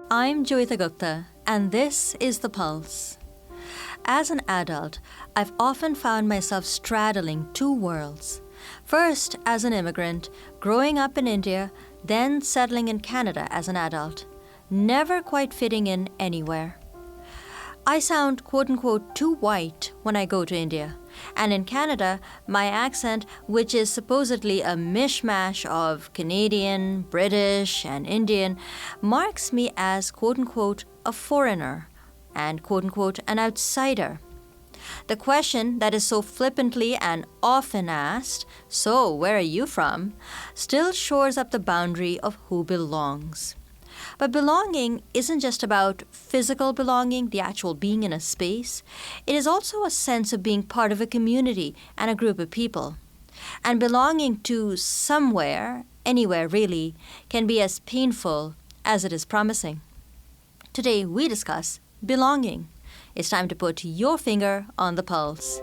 I'm Joeita Gupta, and this is The Pulse. As an adult, I've often found myself straddling two worlds. First, as an immigrant, growing up in India, then settling in Canada as an adult, never quite fitting in anywhere. I sound quote-unquote too white when I go to India. And in Canada, my accent, which is supposedly a mishmash of Canadian, British, and Indian, marks me as quote-unquote a foreigner and quote-unquote an outsider. The question that is so flippantly and often asked, "So, where are you from?" still shores up the boundary of who belongs. But belonging isn't just about physical belonging, the actual being in a space. It is also a sense of being part of a community and a group of people. And belonging to somewhere, anywhere really, can be as painful as it is promising. Today we discuss belonging. It's time to put your finger on the pulse.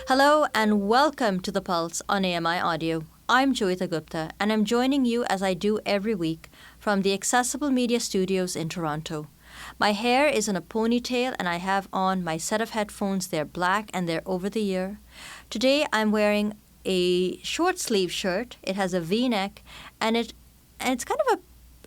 Hello and welcome to The Pulse on AMI Audio. I'm Joeita Gupta and I'm joining you as I do every week from the Accessible Media Studios in Toronto. My hair is in a ponytail and I have on my set of headphones. They're black and they're over the ear. Today I'm wearing a short sleeve shirt. It has a V-neck and it's kind of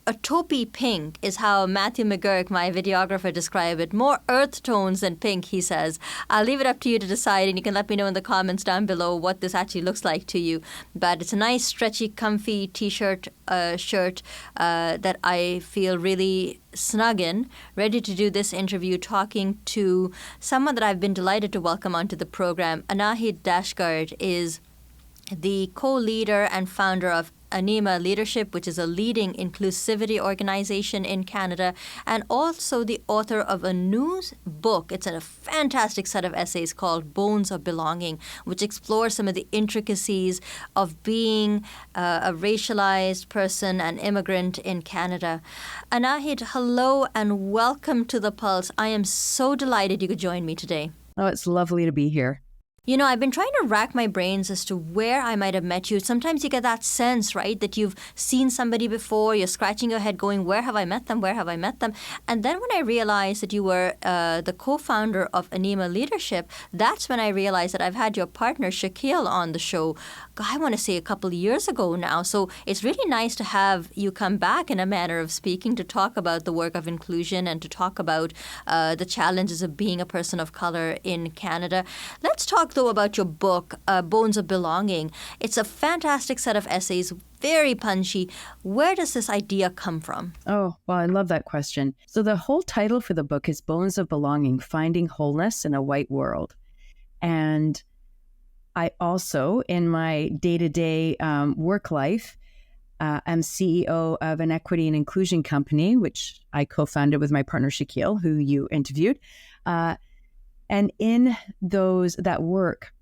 a taupey pink is how Matthew McGurk, my videographer, described it. More earth tones than pink, he says. I'll leave it up to you to decide, and you can let me know in the comments down below what this actually looks like to you. But it's a nice, stretchy, comfy t-shirt shirt that I feel really snug in, ready to do this interview, talking to someone that I've been delighted to welcome onto the program. Annahid Dashtgard is the co-leader and founder of Anima Leadership, which is a leading inclusivity organization in Canada, and also the author of a new book. It's a fantastic set of essays called Bones of Belonging, which explores some of the intricacies of being a racialized person, an immigrant in Canada. Annahid, hello and welcome to The Pulse. I am so delighted you could join me today. Oh, it's lovely to be here. You know, I've been trying to rack my brains as to where I might have met you. Sometimes you get that sense, right, that you've seen somebody before. You're scratching your head going, where have I met them? Where have I met them? And then when I realized that you were the co-founder of Anima Leadership, that's when I realized that I've had your partner, Shaquille, on the show, I want to say a couple of years ago now. So it's really nice to have you come back in a manner of speaking to talk about the work of inclusion and to talk about the challenges of being a person of color in Canada. Let's talk though about your book, Bones of Belonging. It's a fantastic set of essays, very punchy. Where does this idea come from? Oh, well, I love that question. So the whole title for the book is Bones of Belonging, Finding Wholeness in a White World. And I also, in my day-to-day work life, am CEO of an equity and inclusion company, which I co-founded with my partner, Shaquille, who you interviewed. And in that work,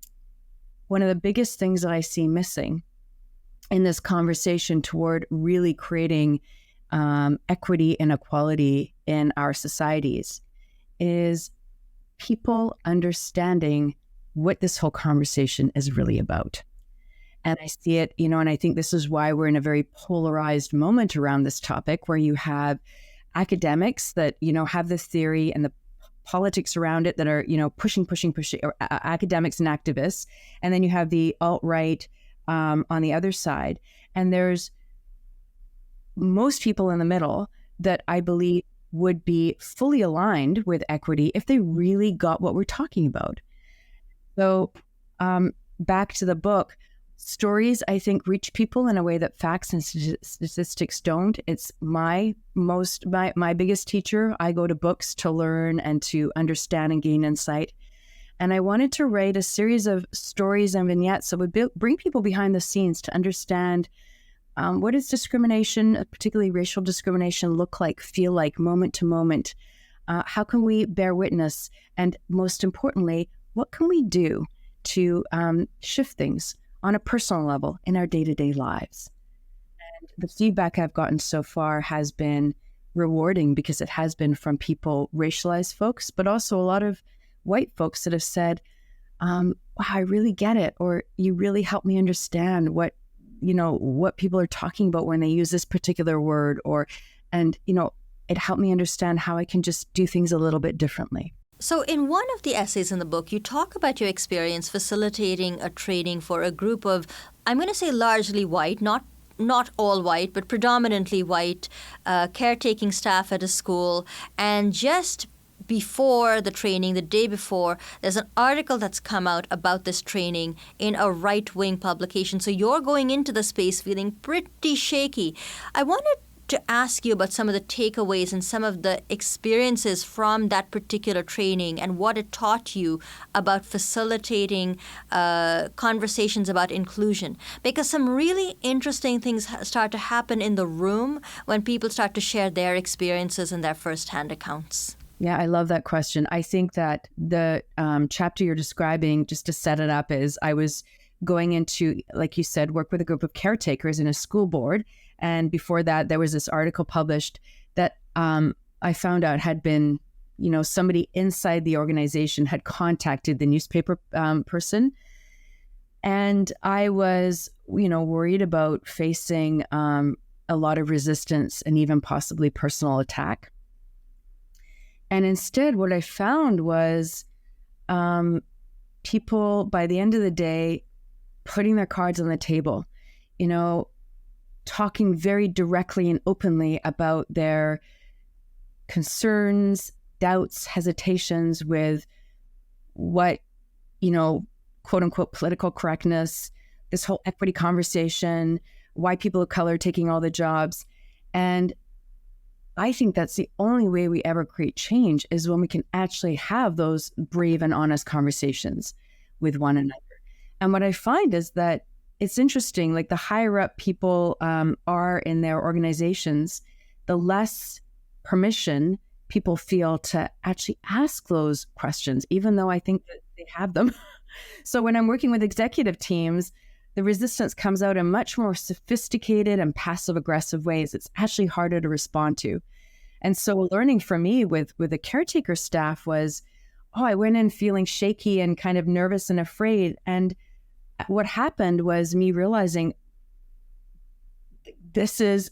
one of the biggest things that I see missing in this conversation toward really creating equity and equality in our societies is people understanding what this whole conversation is really about. And I see it, and I think this is why we're in a very polarized moment around this topic, where you have academics that, have this theory and the politics around it that are, pushing, academics and activists. And then you have the alt-right on the other side. And there's most people in the middle that I believe would be fully aligned with equity if they really got what we're talking about. So back to the book, stories, I think, reach people in a way that facts and statistics don't. It's my biggest teacher. I go to books to learn and to understand and gain insight. And I wanted to write a series of stories and vignettes that would bring people behind the scenes to understand what does discrimination, particularly racial discrimination, look like, feel like, moment to moment. How can we bear witness? And most importantly, what can we do to shift things on a personal level in our day-to-day lives? And the feedback I've gotten so far has been rewarding because it has been from people, racialized folks, but also a lot of white folks that have said, wow, I really get it. Or you really help me understand what people are talking about when they use this particular word, and it helped me understand how I can just do things a little bit differently. So in one of the essays in the book, you talk about your experience facilitating a training for a group of, I'm going to say largely white, not all white, but predominantly white caretaking staff at a school. And just before the training, the day before, there's an article that's come out about this training in a right-wing publication. So you're going into the space feeling pretty shaky. I wanted to ask you about some of the takeaways and some of the experiences from that particular training and what it taught you about facilitating conversations about inclusion. Because some really interesting things start to happen in the room when people start to share their experiences and their firsthand accounts. Yeah, I love that question. I think that the chapter you're describing, just to set it up, is I was going into, like you said, work with a group of caretakers in a school board. And before that, there was this article published that I found out had been, somebody inside the organization had contacted the newspaper person. And I was, worried about facing a lot of resistance and even possibly personal attack. And instead, what I found was people, by the end of the day, putting their cards on the table, talking very directly and openly about their concerns, doubts, hesitations with what, quote unquote, political correctness, this whole equity conversation, why people of color are taking all the jobs. And I think that's the only way we ever create change is when we can actually have those brave and honest conversations with one another. And what I find is that it's interesting, like the higher up people are in their organizations, the less permission people feel to actually ask those questions, even though I think that they have them. So when I'm working with executive teams, the resistance comes out in much more sophisticated and passive aggressive ways. It's actually harder to respond to. And so learning for me with the caretaker staff was, I went in feeling shaky and kind of nervous and afraid. And what happened was me realizing this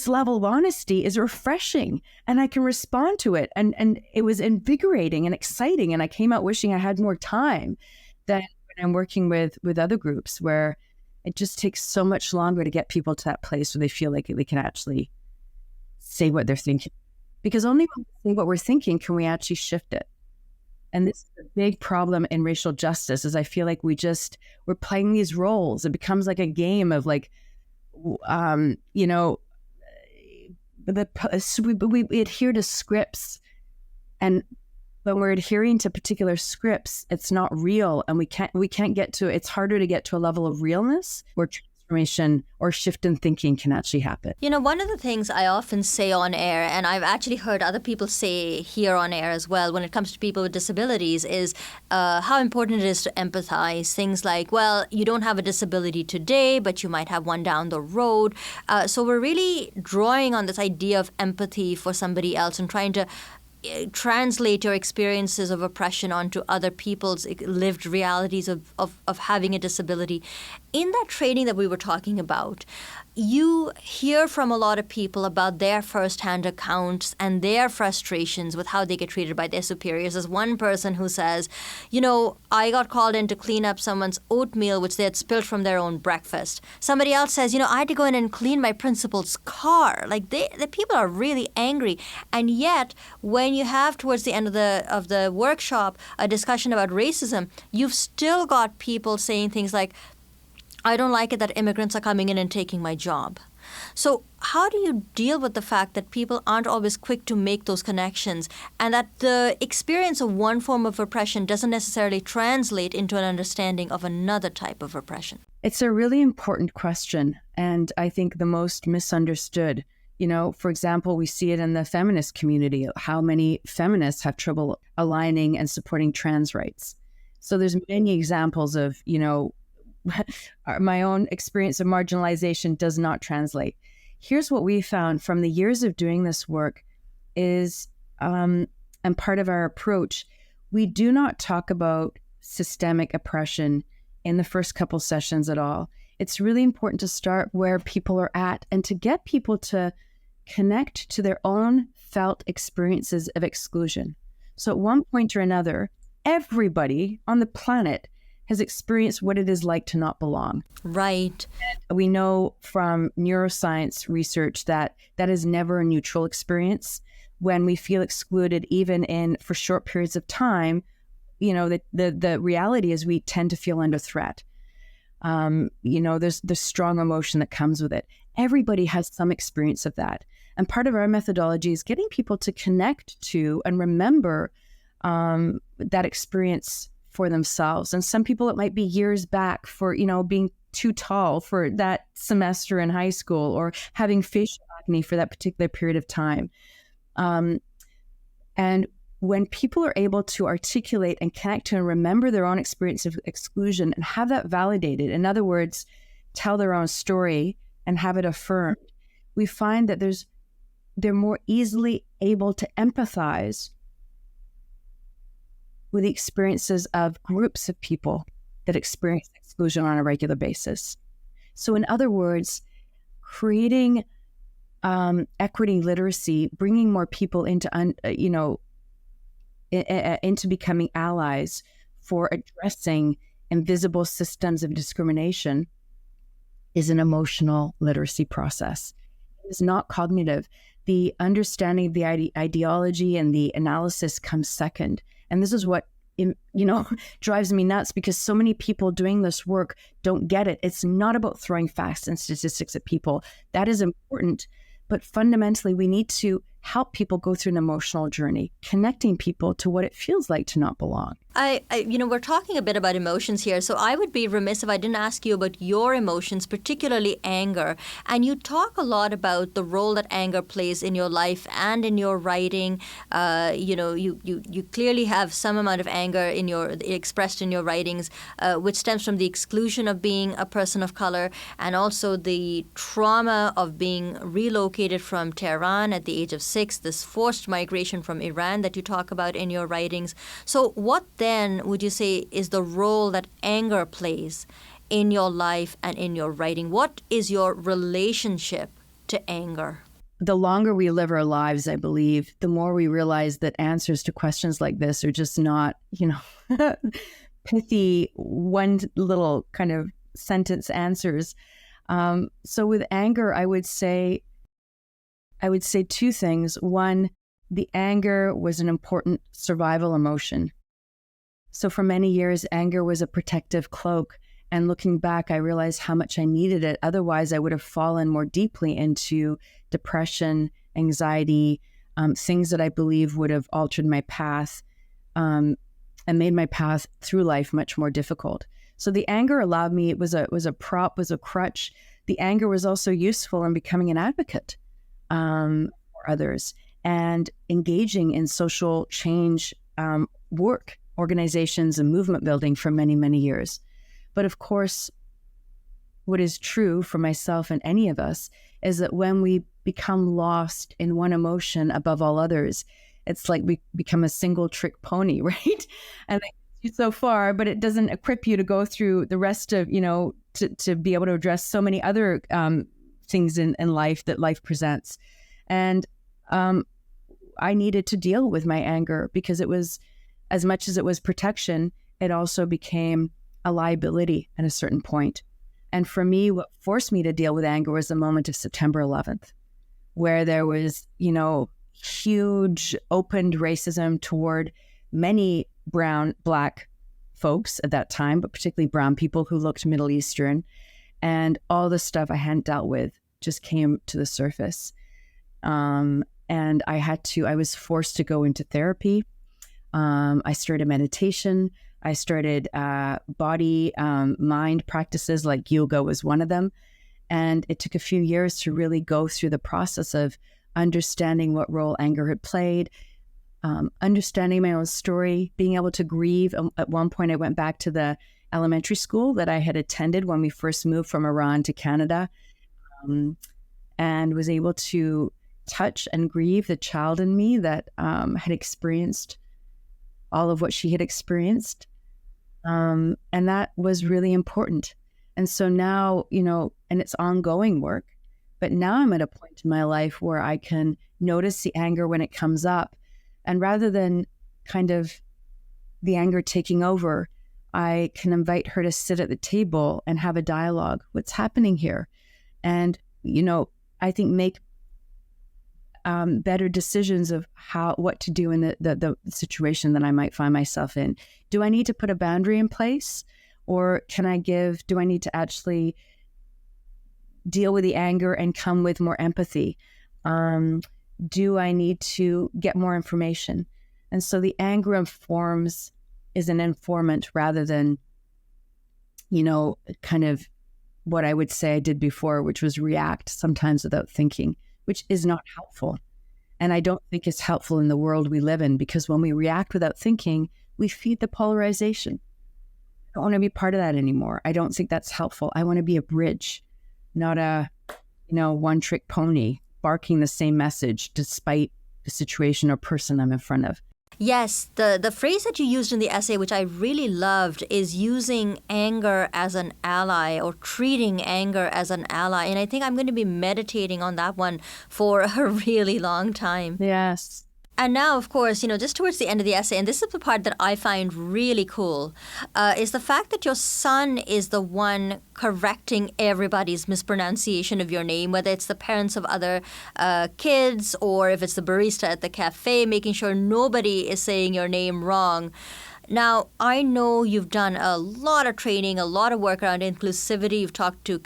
level of honesty is refreshing and I can respond to it. And it was invigorating and exciting. And I came out wishing I had more time than when I'm working with other groups where it just takes so much longer to get people to that place where they feel like they can actually say what they're thinking. Because only when we say what we're thinking can we actually shift it. And this is a big problem in racial justice is I feel like we're playing these roles. It becomes like a game of like, we adhere to scripts. And when we're adhering to particular scripts, it's not real. And we can't get to, it's harder to get to a level of realness where transformation or shift in thinking can actually happen. One of the things I often say on air, and I've actually heard other people say here on air as well, when it comes to people with disabilities, is how important it is to empathize. Things like, well, you don't have a disability today, but you might have one down the road. So we're really drawing on this idea of empathy for somebody else and trying to translate your experiences of oppression onto other people's lived realities of having a disability. In that training that we were talking about, you hear from a lot of people about their firsthand accounts and their frustrations with how they get treated by their superiors. There's one person who says, I got called in to clean up someone's oatmeal, which they had spilled from their own breakfast. Somebody else says, I had to go in and clean my principal's car. Like the people are really angry. And yet, when you have towards the end of the workshop a discussion about racism, you've still got people saying things like, I don't like it that immigrants are coming in and taking my job. So how do you deal with the fact that people aren't always quick to make those connections and that the experience of one form of oppression doesn't necessarily translate into an understanding of another type of oppression? It's a really important question, and I think the most misunderstood. For example, we see it in the feminist community, how many feminists have trouble aligning and supporting trans rights. So there's many examples of, my own experience of marginalization does not translate. here's what we found from the years of doing this work is, and part of our approach, we do not talk about systemic oppression in the first couple sessions at all. It's really important to start where people are at and to get people to connect to their own felt experiences of exclusion. So at one point or another, everybody on the planet has experienced what it is like to not belong. Right. We know from neuroscience research that that is never a neutral experience. When we feel excluded, even for short periods of time, the reality is we tend to feel under threat. There's strong emotion that comes with it. Everybody has some experience of that. And part of our methodology is getting people to connect to and remember that experience for themselves. And some people, it might be years back for, being too tall for that semester in high school, or having facial acne for that particular period of time. And when people are able to articulate and connect to and remember their own experience of exclusion and have that validated, in other words, tell their own story and have it affirmed, we find that they're more easily able to empathize with the experiences of groups of people that experience exclusion on a regular basis. So in other words, creating equity literacy, bringing more people into becoming allies for addressing invisible systems of discrimination is an emotional literacy process. It is not cognitive. The understanding of the ideology and the analysis comes second. And this is what drives me nuts, because so many people doing this work don't get it. It's not about throwing facts and statistics at people. That is important. But fundamentally, we need to help people go through an emotional journey, connecting people to what it feels like to not belong. We're talking a bit about emotions here, so I would be remiss if I didn't ask you about your emotions, particularly anger. And you talk a lot about the role that anger plays in your life and in your writing. You clearly have some amount of anger expressed in your writings, which stems from the exclusion of being a person of color, and also the trauma of being relocated from Tehran at the age of 6, this forced migration from Iran that you talk about in your writings. So what then would you say is the role that anger plays in your life and in your writing? What is your relationship to anger? The longer we live our lives, I believe, the more we realize that answers to questions like this are just not, pithy, one little kind of sentence answers. So with anger, I would say two things. One, the anger was an important survival emotion. So for many years, anger was a protective cloak. And looking back, I realized how much I needed it. Otherwise, I would have fallen more deeply into depression, anxiety, things that I believe would have altered my path and made my path through life much more difficult. So the anger allowed me, it was a prop, was a crutch. The anger was also useful in becoming an advocate for others and engaging in social change work, organizations, and movement building for many, many years. But of course, what is true for myself and any of us is that when we become lost in one emotion above all others, it's like we become a single trick pony, right? And it gets you so far, but it doesn't equip you to go through the rest of, to be able to address so many other things in life that life presents. And I needed to deal with my anger because it was, as much as it was protection, it also became a liability at a certain point. And for me, what forced me to deal with anger was the moment of September 11th, where there was, huge opened racism toward many Black folks at that time, but particularly brown people who looked Middle Eastern. And all the stuff I hadn't dealt with just came to the surface. And I was forced to go into therapy. I started meditation. I started body, mind practices like yoga was one of them. And it took a few years to really go through the process of understanding what role anger had played, understanding my own story, being able to grieve. At one point, I went back to the elementary school that I had attended when we first moved from Iran to Canada. and was able to touch and grieve the child in me that had experienced all of what she had experienced. And that was really important. And so now, and it's ongoing work, but now I'm at a point in my life where I can notice the anger when it comes up. And rather than kind of the anger taking over, I can invite her to sit at the table and have a dialogue. What's happening here? And, I think make better decisions of what to do in the situation that I might find myself in. Do I need to put a boundary in place, or do I need to actually deal with the anger and come with more empathy? Do I need to get more information? And so the anger is an informant rather than, kind of what I would say I did before, which was react sometimes without thinking, which is not helpful. And I don't think it's helpful in the world we live in, because when we react without thinking, we feed the polarization. I don't want to be part of that anymore. I don't think that's helpful. I want to be a bridge, not a, one-trick pony barking the same message despite the situation or person I'm in front of. Yes, the phrase that you used in the essay, which I really loved, is using anger as an ally, or treating anger as an ally. And I think I'm going to be meditating on that one for a really long time. Yes. And now, of course, just towards the end of the essay, and this is the part that I find really cool, is the fact that your son is the one correcting everybody's mispronunciation of your name, whether it's the parents of other kids or if it's the barista at the cafe, making sure nobody is saying your name wrong. Now, I know you've done a lot of training, a lot of work around inclusivity. You've talked to,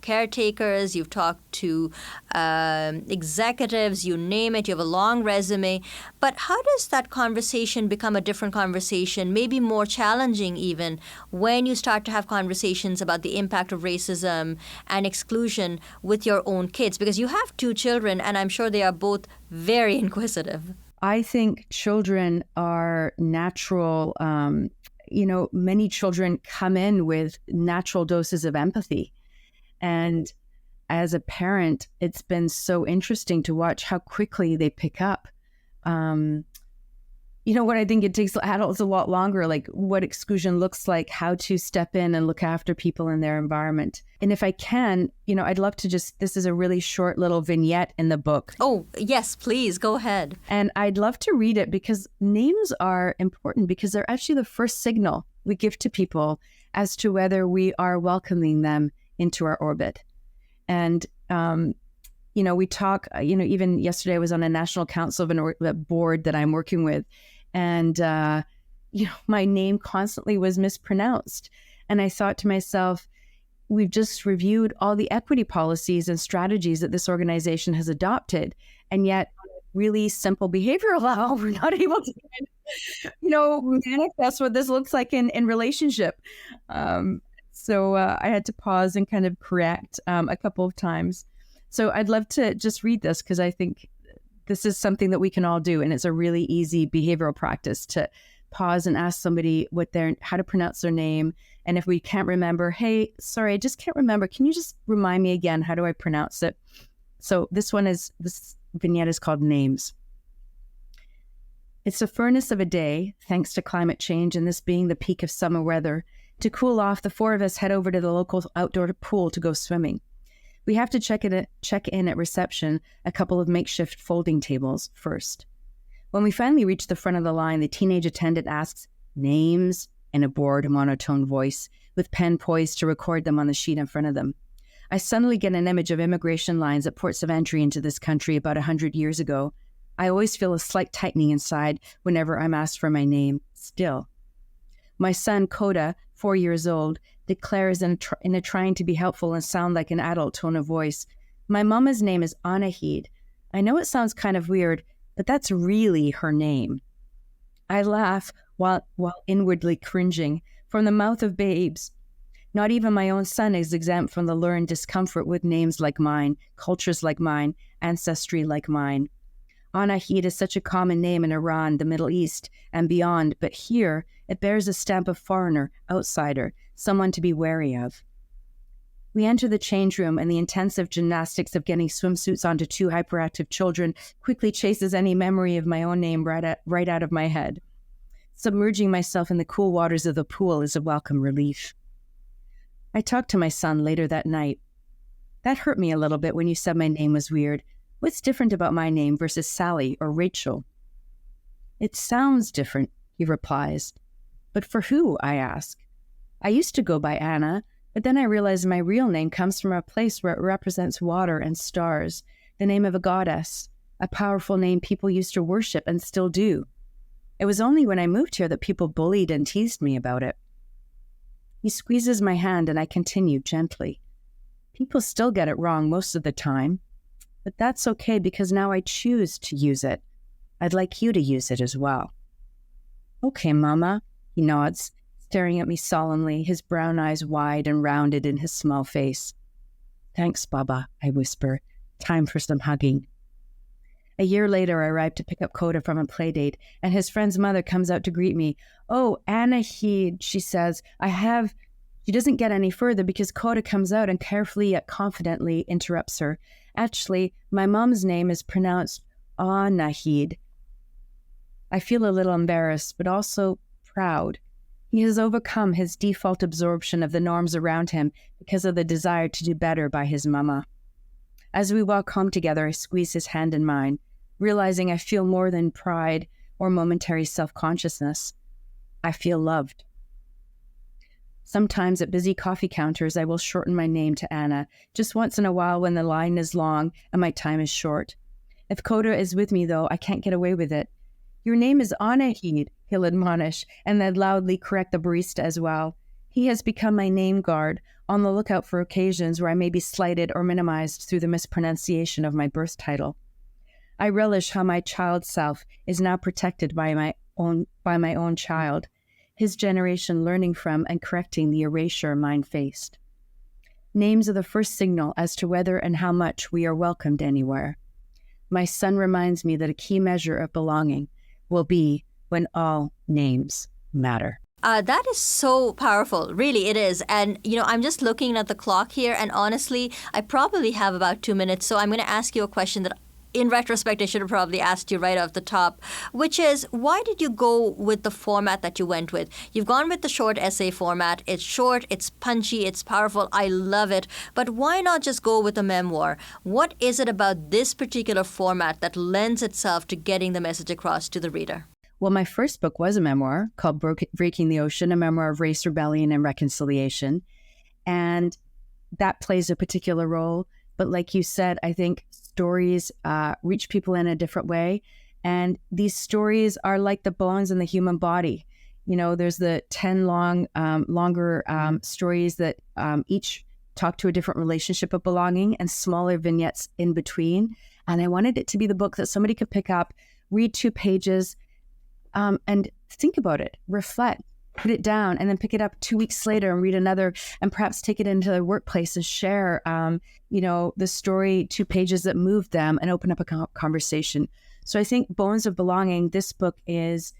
caretakers. You've talked to executives. You name it. You have a long resume. But how does that conversation become a different conversation, maybe more challenging even, when you start to have conversations about the impact of racism and exclusion with your own kids? Because you have 2 children, and I'm sure they are both very inquisitive. I think children are natural. Many children come in with natural doses of empathy. And as a parent, it's been so interesting to watch how quickly they pick up. What I think it takes adults a lot longer, like what exclusion looks like, how to step in and look after people in their environment. And if I can, I'd love to this is a really short little vignette in the book. Oh, yes, please, go ahead. And I'd love to read it because names are important, because they're actually the first signal we give to people as to whether we are welcoming them into our orbit. And, we talk, even yesterday I was on a national council of a board that I'm working with. And, my name constantly was mispronounced. And I thought to myself, we've just reviewed all the equity policies and strategies that this organization has adopted. And yet, on a really simple behavioral level, we're not able to, manifest what this looks like in relationship. So I had to pause and kind of correct a couple of times. So I'd love to just read this, because I think this is something that we can all do. And it's a really easy behavioral practice to pause and ask somebody how to pronounce their name. And if we can't remember, hey, sorry, I just can't remember. Can you just remind me again? How do I pronounce it? So this vignette is called Names. It's the furnace of a day, thanks to climate change and this being the peak of summer weather. To cool off, the 4 of us head over to the local outdoor pool to go swimming. We have to check in at reception a couple of makeshift folding tables first. When we finally reach the front of the line, the teenage attendant asks, "Names?" in a bored, monotone voice, with pen poised to record them on the sheet in front of them. I suddenly get an image of immigration lines at ports of entry into this country about 100 years ago. I always feel a slight tightening inside whenever I'm asked for my name, still. My son, Coda, 4 years old, declares in a trying to be helpful and sound like an adult tone of voice, "My mama's name is Annahid. I know it sounds kind of weird, but that's really her name." I laugh while inwardly cringing. From the mouth of babes, not even my own son is exempt from the learned discomfort with names like mine, cultures like mine, ancestry like mine. Annahid is such a common name in Iran, the Middle East, and beyond, but here it bears a stamp of foreigner, outsider, someone to be wary of. We enter the change room, and the intensive gymnastics of getting swimsuits onto two hyperactive children quickly chases any memory of my own name right out of my head. Submerging myself in the cool waters of the pool is a welcome relief. I talked to my son later that night. That hurt me a little bit when you said my name was weird. What's different about my name versus Sally or Rachel? It sounds different, he replies. But for who, I ask. I used to go by Anna, but then I realized my real name comes from a place where it represents water and stars, the name of a goddess, a powerful name people used to worship and still do. It was only when I moved here that people bullied and teased me about it. He squeezes my hand and I continue gently. People still get it wrong most of the time, but that's okay because now I choose to use it. I'd like you to use it as well. Okay, Mama, he nods, staring at me solemnly, his brown eyes wide and rounded in his small face. Thanks, Baba, I whisper. Time for some hugging. A year later, I arrive to pick up Coda from a play date, and his friend's mother comes out to greet me. Oh, Annahid, she says, She doesn't get any further because Coda comes out and carefully yet confidently interrupts her. Actually, my mom's name is pronounced Annahid. I feel a little embarrassed, but also proud. He has overcome his default absorption of the norms around him because of the desire to do better by his mama. As we walk home together, I squeeze his hand in mine, realizing I feel more than pride or momentary self-consciousness. I feel loved. Sometimes at busy coffee counters, I will shorten my name to Anna, just once in a while when the line is long and my time is short. If Coda is with me, though, I can't get away with it. Your name is Annahid, he'll admonish, and then loudly correct the barista as well. He has become my name guard, on the lookout for occasions where I may be slighted or minimized through the mispronunciation of my birth title. I relish how my child self is now protected by my own child, his generation learning from and correcting the erasure mine faced. Names are the first signal as to whether and how much we are welcomed anywhere. My son reminds me that a key measure of belonging will be when all names matter. That is so powerful. Really, it is. And, I'm just looking at the clock here, and honestly, I probably have about 2 minutes. So I'm going to ask you a question that, in retrospect, I should have probably asked you right off the top, which is, why did you go with the format that you went with? You've gone with the short essay format. It's short, it's punchy, it's powerful. I love it. But why not just go with a memoir? What is it about this particular format that lends itself to getting the message across to the reader? Well, my first book was a memoir called Breaking the Ocean, a memoir of race, rebellion, and reconciliation. And that plays a particular role. But like you said, I think stories reach people in a different way. And these stories are like the bones in the human body. There's the 10 longer stories that each talk to a different relationship of belonging and smaller vignettes in between. And I wanted it to be the book that somebody could pick up, read 2 pages, and think about it, reflect, put it down, and then pick it up 2 weeks later and read another, and perhaps take it into their workplace and share, the story, 2 pages that moved them, and open up a conversation. So I think Bones of Belonging, this book is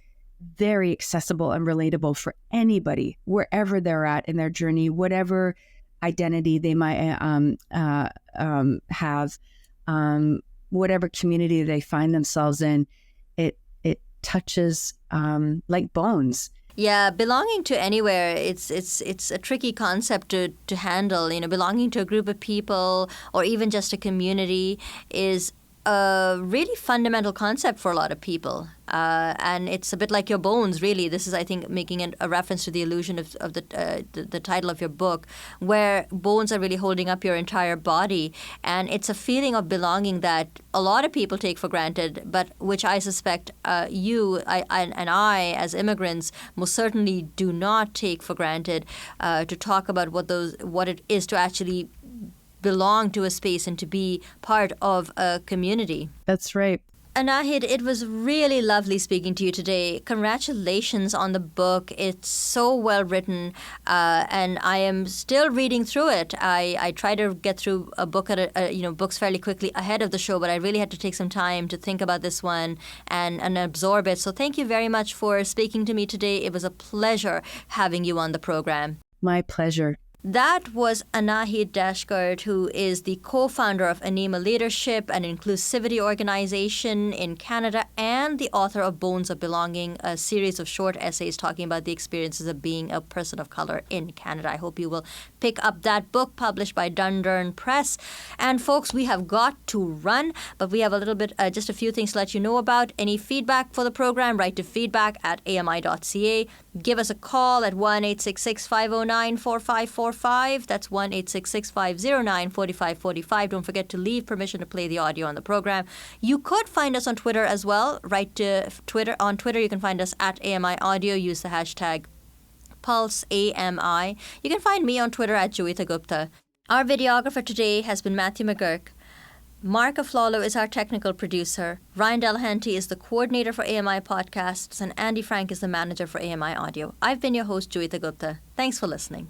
very accessible and relatable for anybody, wherever they're at in their journey, whatever identity they might have, whatever community they find themselves in. It touches like bones. Yeah, belonging to anywhere, it's a tricky concept to handle. Belonging to a group of people or even just a community is a really fundamental concept for a lot of people. And it's a bit like your bones, really. This is, I think, making a reference to the illusion of the title of your book, where bones are really holding up your entire body. And it's a feeling of belonging that a lot of people take for granted, but which I suspect I, as immigrants, most certainly do not take for granted, to talk about what it is to actually belong to a space and to be part of a community. That's right. Annahid, it was really lovely speaking to you today. Congratulations on the book. It's so well written, and I am still reading through it. I try to get through a book books fairly quickly ahead of the show, but I really had to take some time to think about this one and absorb it. So thank you very much for speaking to me today. It was a pleasure having you on the program. My pleasure. That was Annahid Dashtgard, who is the co-founder of Anima Leadership, an inclusivity organization in Canada, and the author of Bones of Belonging, a series of short essays talking about the experiences of being a person of color in Canada. I hope you will pick up that book, published by Dundurn Press. And folks, we have got to run, but we have a little bit, just a few things to let you know about. Any feedback for the program, write to feedback@ami.ca. Give us a call at 1-866-509-4545. That's 1-866-509-4545. Don't forget to leave permission to play the audio on the program. You could find us on Twitter as well. Write to Twitter. On Twitter, you can find us at AMI Audio. Use the hashtag PulseAMI. You can find me on Twitter at Joeita Gupta. Our videographer today has been Matthew McGurk. Mark Aflalo is our technical producer. Ryan Delahanty is the coordinator for AMI Podcasts, and Andy Frank is the manager for AMI Audio. I've been your host, Joeita Gupta. Thanks for listening.